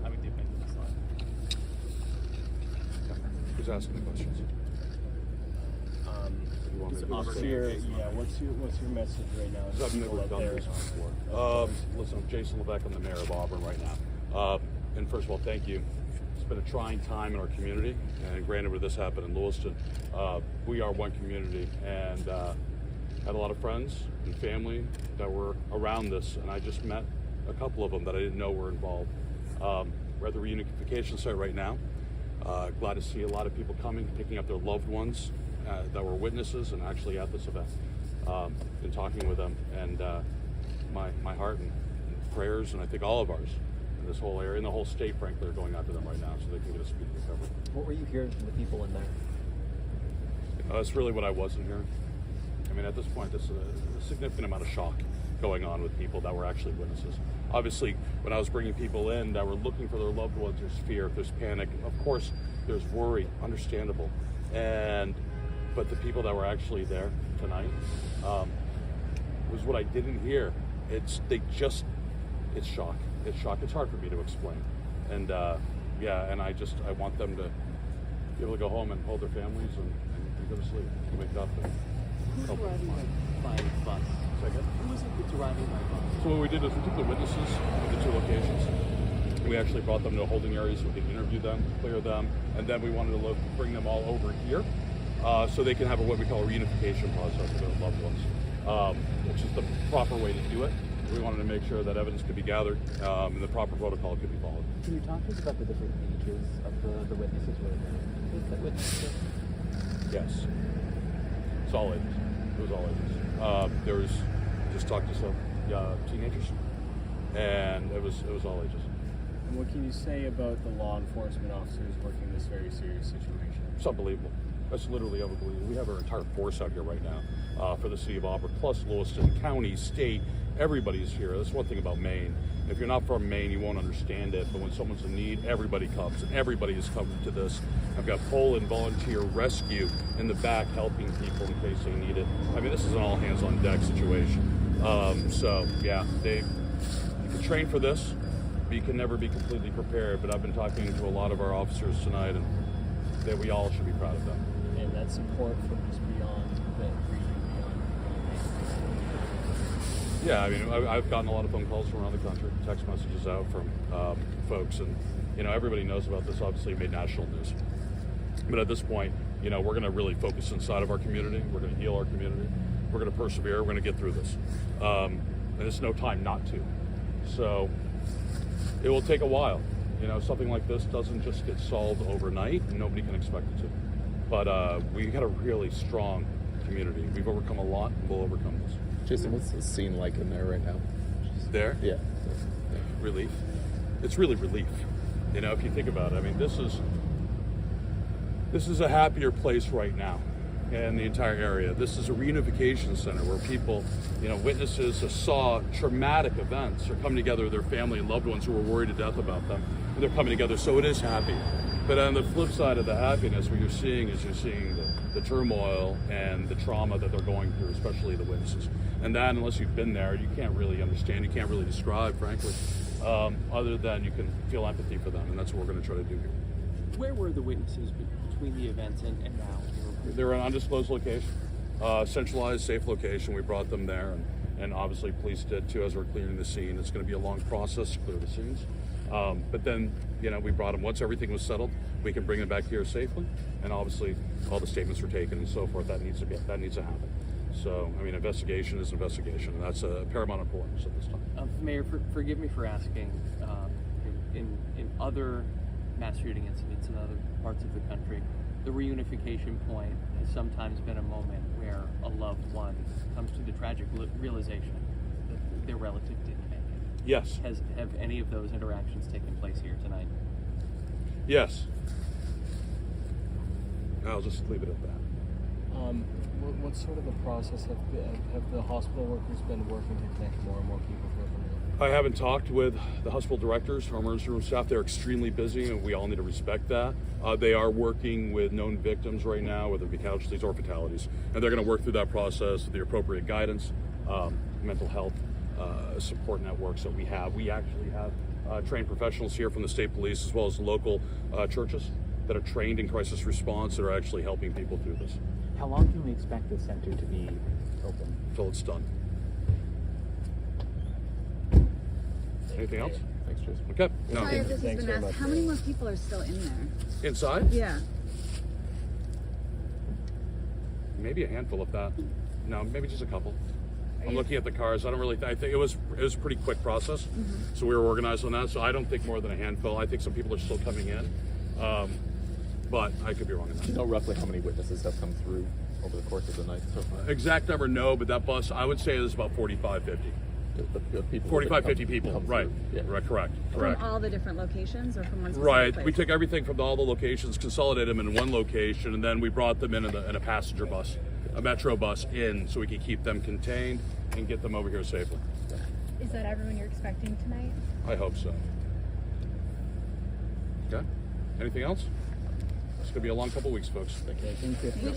having the event this time? Who's asking questions? What's your message right now? I've never done this before. Listen, I'm Jason Levesque. I'm the mayor of Auburn right now. And first of all, thank you. It's been a trying time in our community, and granted, with this happened in Lewiston, we are one community, and had a lot of friends and family that were around this, and I just met a couple of them that I didn't know were involved. We're at the reunification site right now. Glad to see a lot of people coming, picking up their loved ones that were witnesses and actually at this event. Been talking with them, and my heart and prayers, and I think all of ours in this whole area, in the whole state, frankly, are going out to them right now so they can get a speedy recovery. What were you hearing from the people in there? That's really what I wasn't hearing. I mean, at this point, there's a significant amount of shock going on with people that were actually witnesses. Obviously, when I was bringing people in that were looking for their loved ones, there's fear, there's panic. Of course, there's worry, understandable. But the people that were actually there tonight was what I didn't hear. It's shock. It's shock. It's hard for me to explain. And and I want them to be able to go home and hold their families and go to sleep, and wake up. Who's arriving by bus? Second. Who is it that's arriving by bus? So what we did is we took the witnesses of the two locations. We actually brought them to holding areas so we could interview them, clear them, and then we wanted to bring them all over here so they can have what we call a reunification process with their loved ones, which is the proper way to do it. We wanted to make sure that evidence could be gathered and the proper protocol could be followed. Can you talk to us about the different ages of the witnesses? Witnesses? Yes. It's all ages. It was all ages. There was, just talked to some teenagers, and it was all ages. And what can you say about the law enforcement officers working this very serious situation? It's unbelievable. That's literally unbelievable. We have our entire force out here right now for the city of Auburn, plus Lewiston County, state. Everybody's here. That's one thing about Maine. If you're not from Maine, you won't understand it. But when someone's in need, everybody comes, and everybody is coming to this. I've got Poland Volunteer Rescue in the back helping people in case they need it. I mean, this is an all-hands-on-deck situation. You can train for this, but you can never be completely prepared. But I've been talking to a lot of our officers tonight, and that we all should be proud of them. And that support from just beyond the region, Yeah, I mean, I've gotten a lot of phone calls from around the country, text messages out from folks, and everybody knows about this. Obviously, it made national news. But at this point, we're going to really focus inside of our community. We're going to heal our community. We're going to persevere. We're going to get through this. And there's no time not to. So it will take a while. Something like this doesn't just get solved overnight. Nobody can expect it to. But we got a really strong community. We've overcome a lot, and we'll overcome this. Jason, what's the scene like in there right now? There? Yeah. Relief. It's really relief. If you think about it, I mean, this is a happier place right now in the entire area. This is a reunification center where people, witnesses saw traumatic events are coming together with their family and loved ones who were worried to death about them. And they're coming together, so it is happy. But on the flip side of the happiness, what you're seeing the turmoil and the trauma that they're going through, especially the witnesses. And that, unless you've been there, you can't really understand, you can't really describe, frankly, other than you can feel empathy for them, and that's what we're going to try to do here. Where were the witnesses between the events and now? They're in an undisclosed location, centralized, safe location. We brought them there, and obviously police did too as we're clearing the scene. It's going to be a long process to clear the scenes. But then, we brought them. Once everything was settled, we can bring them back here safely. And obviously, all the statements were taken and so forth. That needs to happen. So, I mean, investigation is investigation, and that's a paramount importance at this time. Mayor, forgive me for asking. In other mass shooting incidents in other parts of the country, the reunification point has sometimes been a moment where a loved one comes to the tragic realization that their relative didn't make it. Yes. Have any of those interactions taken place here tonight? Yes. I'll just leave it at that. What sort of a process have the hospital workers been working to connect more and more people to them? I haven't talked with the hospital directors, our emergency room staff. They're extremely busy, and we all need to respect that. They are working with known victims right now, whether it be casualties or fatalities, and they're going to work through that process with the appropriate guidance, mental health, support networks that we have. We actually have trained professionals here from the state police as well as local churches that are trained in crisis response that are actually helping people through this. How long can we expect the center to be open? Until it's done. Anything else? Thanks, Jason. Okay. No. Sorry if this has Thanks been very asked. much, How many Mary. more people are still in there? Inside? Yeah. Maybe a handful of that. No, maybe just a couple. I'm looking at the cars. I don't really. I think it was a pretty quick process, so we were organized on that. So I don't think more than a handful. I think some people are still coming in, but I could be wrong on Do you that. know roughly how many witnesses have come through over the course of the night so far? Exact number, no, but that bus, I would say there's about 45, 50. The people 45, that 50 people. come Right. through. Yeah. Right. Correct. Correct. From all the different locations or from one specific Right. place? We took everything from all the locations, consolidated them in one location, and then we brought them in a passenger bus, a metro bus in, so we could keep them contained and get them over here safely. Is that everyone you're expecting tonight? I hope so. Okay. Anything else? It's going to be a long couple weeks, folks. Okay, thank you. Thank you.